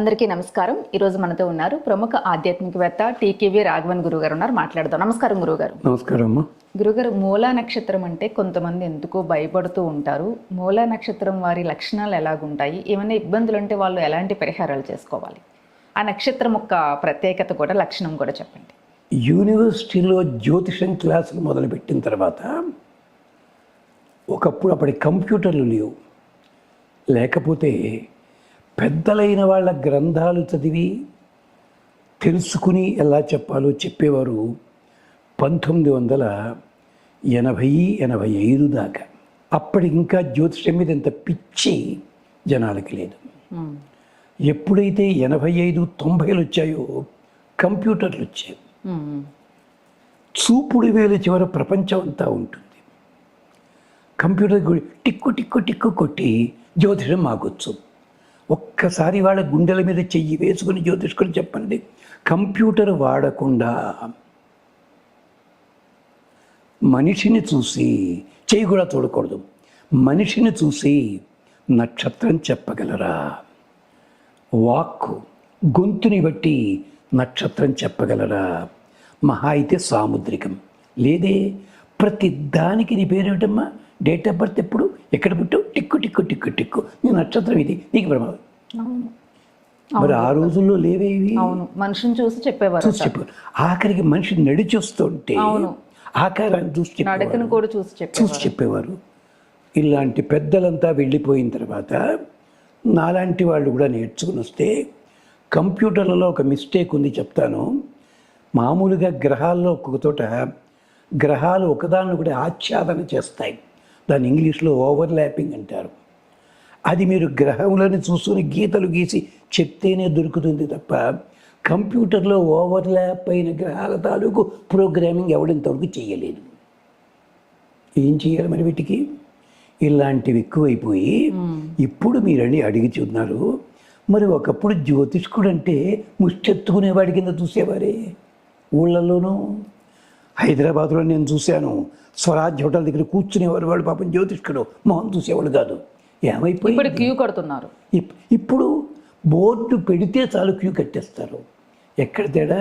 అందరికీ నమస్కారం. ఈరోజు మనతో ఉన్నారు ప్రముఖ ఆధ్యాత్మికవేత్త టీకేవి రాఘవన్ గురువు గారు ఉన్నారు. మాట్లాడదాం. నమస్కారం గురువుగారు. నమస్కారం అమ్మా. గురుగారు, మూలా నక్షత్రం అంటే కొంతమంది ఎందుకో భయపడుతూ ఉంటారు. మూలా నక్షత్రం వారి లక్షణాలు ఎలాగుంటాయి, ఏమైనా ఇబ్బందులు ఉంటే వాళ్ళు ఎలాంటి పరిహారాలు చేసుకోవాలి, ఆ నక్షత్రం యొక్క ప్రత్యేకత కూడా లక్షణం కూడా చెప్పండి. యూనివర్సిటీలో జ్యోతిషం క్లాసులు మొదలుపెట్టిన తర్వాత ఒకప్పుడు అప్పటి కంప్యూటర్లు లేవు, లేకపోతే పెద్దలైన వాళ్ళ గ్రంథాలు చదివి తెలుసుకుని ఎలా చెప్పాలో చెప్పేవారు 1985 దాకా. అప్పటి ఇంకా జ్యోతిషం మీద ఇంత పిచ్చి జనాలకి లేదు. ఎప్పుడైతే 85-90 వచ్చాయో కంప్యూటర్లు వచ్చాయి. చూపుడు వేలు చివర ప్రపంచం అంతా ఉంటుంది. కంప్యూటర్ టిక్కు టిక్కు టిక్కు కొట్టి జ్యోతిషం మాకొచ్చు. ఒక్కసారి వాళ్ళ గుండెల మీద చెయ్యి వేసుకుని జ్యోతిష్కుని చెప్పండి, కంప్యూటర్ వాడకుండా మనిషిని చూసి, చెయ్యి కూడా చూడకూడదు, మనిషిని చూసి నక్షత్రం చెప్పగలరా? వాక్కు గొంతుని బట్టి నక్షత్రం చెప్పగలరా? మహా అయితే సాముద్రికం. లేదే ప్రతి దానికి నీ పేరేమిటమ్మా, డేట్ ఆఫ్ బర్త్ ఎప్పుడు, ఎక్కడ పుట్టావు, టిక్కు టిక్కు టిక్కు టిక్కు, నీ నక్షత్రం ఇది, నీకు ప్రమాదం. మరి ఆ రోజుల్లో లేవేవి, మనిషిని చూసి చెప్పేవారు. ఆఖరికి మనిషి నడిచొస్తుంటే ఆకారాన్ని చూసి చెప్పేవారు. ఇలాంటి పెద్దలంతా వెళ్ళిపోయిన తర్వాత నాలాంటి వాళ్ళు కూడా నేర్చుకుని వస్తే, కంప్యూటర్లలో ఒక మిస్టేక్ ఉంది చెప్తాను. మామూలుగా గ్రహాల్లో ఒక్కొక్క చోట గ్రహాలు ఒకదాన్ని ఒకటి ఆచ్ఛాదన చేస్తాయి. దాన్ని ఇంగ్లీష్లో ఓవర్లాపింగ్ అంటారు. అది మీరు గ్రహములను చూసుకుని గీతలు గీసి చెప్తేనే దొరుకుతుంది తప్ప కంప్యూటర్లో ఓవర్లాప్ అయిన గ్రహాల తాలూకు ప్రోగ్రామింగ్ ఎవడింతవరకు చేయలేదు. ఏం చేయాలి మరి వీటికి? ఇలాంటివి ఎక్కువైపోయి ఇప్పుడు మీరని అడిగి చూస్తున్నారు. మరి ఒకప్పుడు జ్యోతిష్కుడు అంటే ముష్టెత్తుకునేవాడి కింద చూసేవారే ఊళ్ళల్లోనూ. హైదరాబాద్లో నేను చూశాను, స్వరాజ్ హోటల్ దగ్గర కూర్చునేవారు వాళ్ళు. పాపం జ్యోతిష్కుడు మొహం చూసేవాళ్ళు కాదు. ఏమైపోయి క్యూ కడుతున్నారు. ఇప్పుడు బోర్డు పెడితే చాలు క్యూ కట్టేస్తారు. ఎక్కడ తేడా?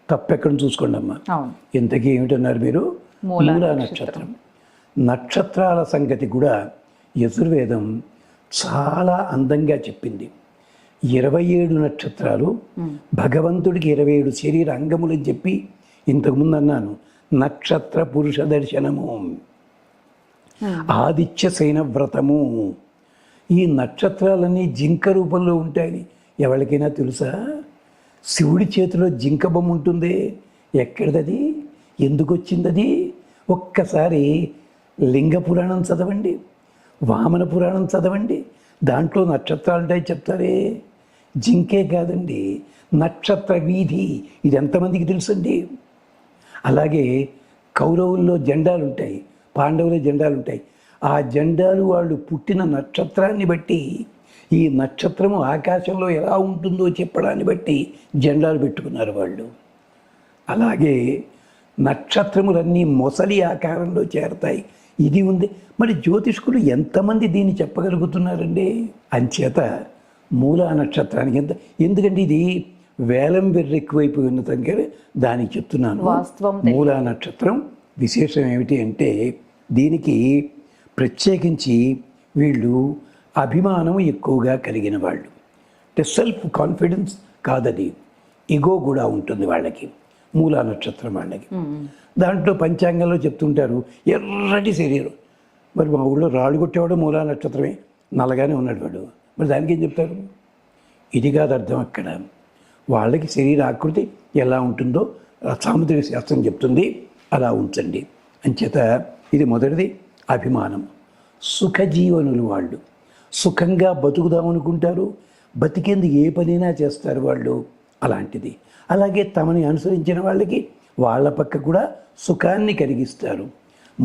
తప్పెక్కడ చూసుకోండి అమ్మా. ఇంతకీ ఏమిటన్నారు మీరు? మూలా నక్షత్రం. నక్షత్రాల సంగతి కూడా యజుర్వేదం చాలా అందంగా చెప్పింది. 27 నక్షత్రాలు, భగవంతుడికి 27 శరీర అంగములని చెప్పి ఇంతకుముందు అన్నాను. నక్షత్ర పురుష దర్శనము, ఆదిత్య శయన వ్రతము. ఈ నక్షత్రాలన్నీ జింక రూపంలో ఉంటాయని ఎవరికైనా తెలుసా? శివుడి చేతిలో జింక బొమ్మ ఉంటుంది. ఎక్కడిదది, ఎందుకు వచ్చిందది? ఒక్కసారి లింగ పురాణం చదవండి, వామన పురాణం చదవండి, దాంట్లో నక్షత్రాలు ఉంటాయి చెప్తారే. జింకే కాదండి, నక్షత్ర వీధి. ఇది ఎంతమందికి తెలుసండి? అలాగే కౌరవుల్లో జెండాలు ఉంటాయి, పాండవుల జెండాలు ఉంటాయి. ఆ జెండాలు వాళ్ళు పుట్టిన నక్షత్రాన్ని బట్టి, ఈ నక్షత్రము ఆకాశంలో ఎలా ఉంటుందో చెప్పడాన్ని బట్టి జెండాలు పెట్టుకున్నారు వాళ్ళు. అలాగే నక్షత్రములన్నీ మొసలి ఆకారంలో చేరతాయి. ఇది ఉంది. మరి జ్యోతిష్కులు ఎంతమంది దీన్ని చెప్పగలుగుతున్నారండి? అంచేత మూలా నక్షత్రానికి ఎందుకంటే ఇది వేలం వెర్రి ఎక్కువైపోయి ఉన్న దగ్గర దానికి చెప్తున్నాను. మూలా నక్షత్రం విశేషం ఏమిటి అంటే, దీనికి ప్రత్యేకించి వీళ్ళు అభిమానం ఎక్కువగా కలిగిన వాళ్ళు. అంటే సెల్ఫ్ కాన్ఫిడెన్స్ కాదది, ఇగో కూడా ఉంటుంది వాళ్ళకి. మూలా నక్షత్రం వాళ్ళకి. దాంట్లో పంచాంగంలో చెప్తుంటారు ఎర్రటి శరీరం. మరి మా ఊళ్ళో రాళ్ళు కొట్టేవాడు మూలా నక్షత్రమే, నల్లగానే ఉన్నాడు వాడు. మరి దానికి ఏం చెప్తారు? ఇది కాదు అర్థం. అక్కడ వాళ్ళకి శరీర ఆకృతి ఎలా ఉంటుందో సాముద్రిక శాస్త్రం చెప్తుంది, అలా ఉంచండి. అంచేత ఇది మొదటిది అభిమానం. సుఖజీవనులు వాళ్ళు, సుఖంగా బతుకుదామనుకుంటారు, బతికేందుకు ఏ పనైనా చేస్తారు వాళ్ళు. అలాంటిది. అలాగే తమని అనుసరించిన వాళ్ళకి వాళ్ళ పక్క కూడా సుఖాన్ని కలిగిస్తారు.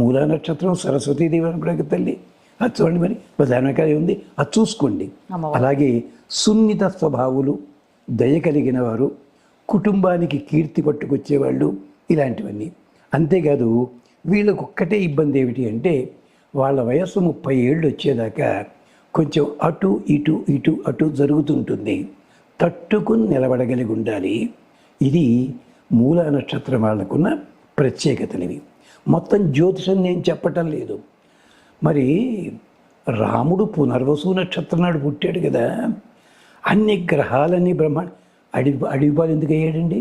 మూలా నక్షత్రం సరస్వతీదేవి అనుకోవడానికి తల్లి. అది చూడండి, మరి ప్రధానంగా ఉంది, అది చూసుకోండి. అలాగే సున్నిత స్వభావులు, దయ కలిగిన వారు, కుటుంబానికి కీర్తి పట్టుకొచ్చేవాళ్ళు, ఇలాంటివన్నీ. అంతేకాదు వీళ్ళకు ఒక్కటే ఇబ్బంది ఏమిటి అంటే, వాళ్ళ వయస్సు 30 ఏళ్ళు వచ్చేదాకా కొంచెం అటు ఇటు జరుగుతుంటుంది. తట్టుకుని నిలబడగలిగి ఉండాలి. ఇది మూలా నక్షత్రం వాళ్ళకున్న ప్రత్యేకతలు ఇవి. మొత్తం జ్యోతిషం నేను చెప్పటం లేదు. మరి రాముడు పునర్వసు నక్షత్రం నాడు పుట్టాడు కదా, అన్ని గ్రహాలన్నీ అడవిపాలు ఎందుకు అయ్యాడండి?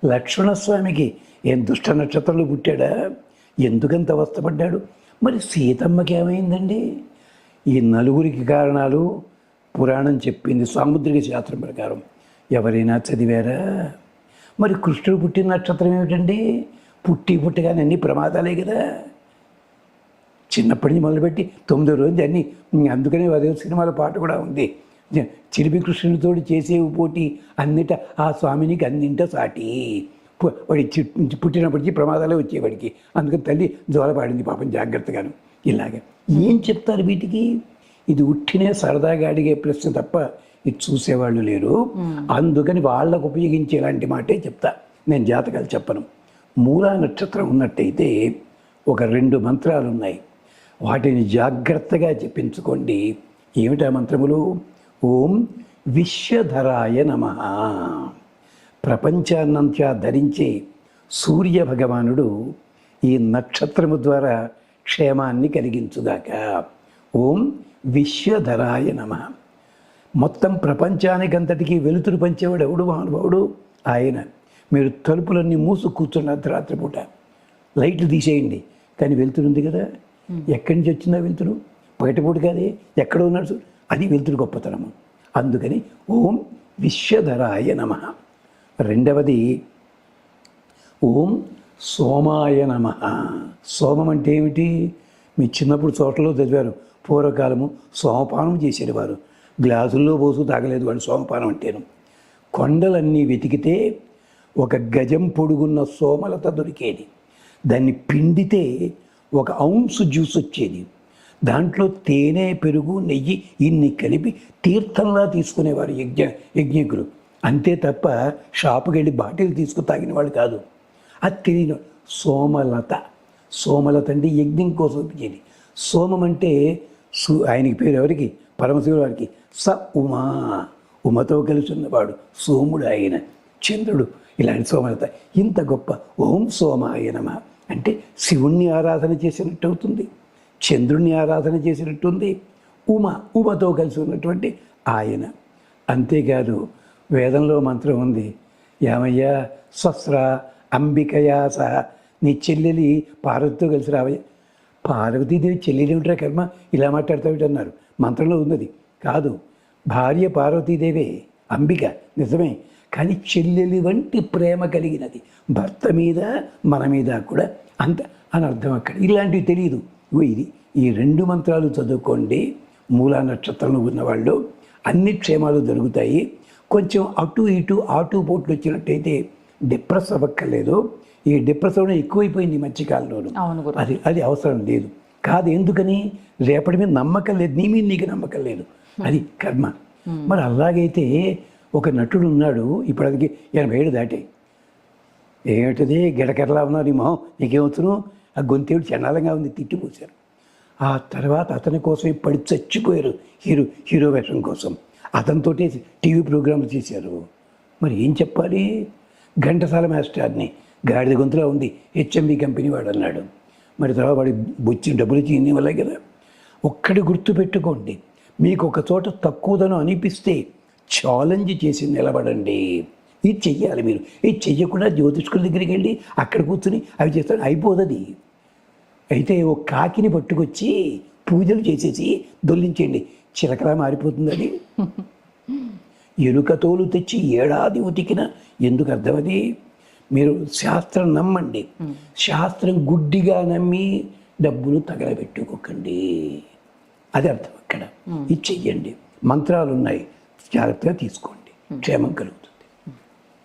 లక్ష్మణస్వామికి ఏం దుష్ట నక్షత్రంలో పుట్టాడా? ఎందుకంత అవస్థపడ్డాడు? మరి సీతమ్మకి ఏమైందండి? ఈ నలుగురికి కారణాలు పురాణం చెప్పింది సాముద్రిక శాస్త్రం ప్రకారం. ఎవరైనా చదివారా? మరి కృష్ణుడు పుట్టిన నక్షత్రం ఏమిటండి? పుట్టగానే అన్ని ప్రమాదాలే కదా. చిన్నప్పటి నుంచి మొదలుపెట్టి 9 రోజులు అన్నీ. అందుకనే అదే సినిమాల పాట కూడా ఉంది, చిలిపి కృష్ణుడితో చేసే పోటీ అన్నిట ఆ స్వామినికి అన్నింట సాటి. వాడి పుట్టినప్పటికీ ప్రమాదాలే వచ్చేవాడికి. అందుకని తల్లి జోలపాడింది పాపం జాగ్రత్తగాను. ఇలాగే ఏం చెప్తారు వీటికి? ఇది ఉట్టినే సరదాగా అడిగే ప్రశ్న తప్ప ఇది చూసేవాళ్ళు లేరు. అందుకని వాళ్ళకు ఉపయోగించే ఇలాంటి మాటే చెప్తా, నేను జాతకాలు చెప్పను. మూలా నక్షత్రం ఉన్నట్టయితే ఒక 2 మంత్రాలు ఉన్నాయి, వాటిని జాగ్రత్తగా చెప్పించుకోండి. ఏమిటా మంత్రములు? ఓం విశ్వధరాయ నమః. ప్రపంచాన్నంతా ధరించే సూర్య భగవానుడు ఈ నక్షత్రము ద్వారా క్షేమాన్ని కలిగించుగాక. ఓం విశ్వధరాయ నమః. మొత్తం ప్రపంచానికంతటికీ వెలుతురు పంచేవాడు ఎవడు మహానుభావుడు? ఆయన. మీరు తలుపులన్నీ మూసు కూర్చున్న రాత్రిపూట లైట్లు తీసేయండి, కానీ వెలుతురు ఉంది కదా. ఎక్కడి నుంచి వచ్చిందా వెలుతురు? బయటపూట కాదే, ఎక్కడో ఉన్నాడు. అది వెలుతురు గొప్పతనము. అందుకని ఓం విశ్వధరాయ నమః. రెండవది ఓం సోమాయ నమః. సోమం అంటే ఏమిటి? మీ చిన్నప్పుడు చోట్లలో చదివారు, పూర్వకాలము సోమపానం చేసేవారు. గ్లాసుల్లో పోసు తాగలేదు వాడు సోమపానం అంటేను. కొండలన్నీ వెతికితే ఒక గజం పొడుగున్న సోమలత దొరికేది. దాన్ని పిండితే 1 ఔన్స్ జ్యూస్ వచ్చేది. దాంట్లో తేనె, పెరుగు, నెయ్యి ఇన్ని కలిపి తీర్థంలా తీసుకునేవారు యజ్ఞకులు. అంతే తప్ప షాపుకి వెళ్ళి బాటిల్ తీసుకు తాగిన వాళ్ళు కాదు. అది తెలియని సోమలత. సోమలత అంటే యజ్ఞం కోసం వచ్చేది. సోమం అంటే ఆయనకి పేరు ఎవరికి? పరమశివుడు వారికి. స ఉమా, ఉమతో కలిసి ఉన్నవాడు సోముడు ఆయన, చంద్రుడు. ఇలాంటి సోమలత ఇంత గొప్ప. ఓం సోమాయ నమః అంటే శివుణ్ణి ఆరాధన చేసినట్టు అవుతుంది, చంద్రుణ్ణి ఆరాధన చేసినట్టుంది. ఉమతో కలిసి ఉన్నటువంటి ఆయన. అంతేకాదు వేదంలో మంత్రం ఉంది, యామయ్య స్వస్ర అంబికయా సహ. నీ చెల్లెలి పార్వతితో కలిసి రావయ్య. పార్వతీదేవి చెల్లెలు ఏమిట్రా కర్మ, ఇలా మాట్లాడతావిటి అన్నారు. మంత్రంలో ఉన్నది కాదు. భార్య పార్వతీదేవే, అంబిక నిజమే, కానీ చెల్లెలి వంటి ప్రేమ కలిగినది భర్త మీద, మన మీద కూడా అంత అని అర్థం అక్కడ. ఇలాంటివి తెలియదు. ఇది ఈ 2 మంత్రాలు చదువుకోండి. మూలా నక్షత్రంలో ఉన్నవాళ్ళు అన్ని క్షేమాలు జరుగుతాయి. కొంచెం అటు ఇటు ఆటుపోట్లు వచ్చినట్టయితే డిప్రెస్ అవ్వక్కర్లేదు. ఈ డిప్రెస్ అవ్వడం ఎక్కువైపోయింది ఈ మధ్యకాలంలోనూ. అది అవసరం లేదు. కాదు, ఎందుకని? రేపటి మీద నమ్మకం లేదు, నీ మీద నీకు నమ్మకం లేదు, అది కర్మ. మరి అలాగైతే ఒక నటుడు ఉన్నాడు, ఇప్పుడు అది 80 ఏళ్ళు దాటాయి. ఏమిటది గిడకెరలా ఉన్నారు నీ మొహం, నీకేమవుతున్నావు? ఆ గొంతేడు చండాలంగా ఉంది, తిట్టిపోశారు. ఆ తర్వాత అతని కోసమే పడి చచ్చిపోయారు, హీరో వేషం కోసం. అతనితో టీవీ ప్రోగ్రాంలు చేశారు. మరి ఏం చెప్పాలి? ఘంటసాల మాస్టర్ని గాడిద గొంతులో ఉంది, హెచ్ఎంబి కంపెనీ వాడు అన్నాడు. మరి తర్వాత వాడి బొచ్చి డబ్బులు ఇచ్చి ఇన్ని వల్ల కదా. ఒక్కడి గుర్తుపెట్టుకోండి, మీకు ఒక చోట తక్కువదనం అనిపిస్తే ఛాలెంజ్ చేసి నిలబడండి. ఇది చెయ్యాలి మీరు. ఇది చెయ్యకుండా జ్యోతిష్కుల దగ్గరికి వెళ్ళి అక్కడ కూర్చుని అవి చేస్తాడు, అయిపోతుంది. అయితే ఒక కాకిని పట్టుకొచ్చి పూజలు చేసేసి దొల్లించండి, చిలకలా మారిపోతుంది అది. ఎలుక తోలు తెచ్చి ఏడాది ఉతికిన ఎందుకు అర్థమది? మీరు శాస్త్రం నమ్మండి. శాస్త్రం గుడ్డిగా నమ్మి డబ్బులు తగలబెట్టుకోకండి, అది అర్థం అక్కడ. ఇది చెయ్యండి. మంత్రాలు ఉన్నాయి, జాగ్రత్తగా తీసుకోండి, క్షేమం కలుగుతుంది.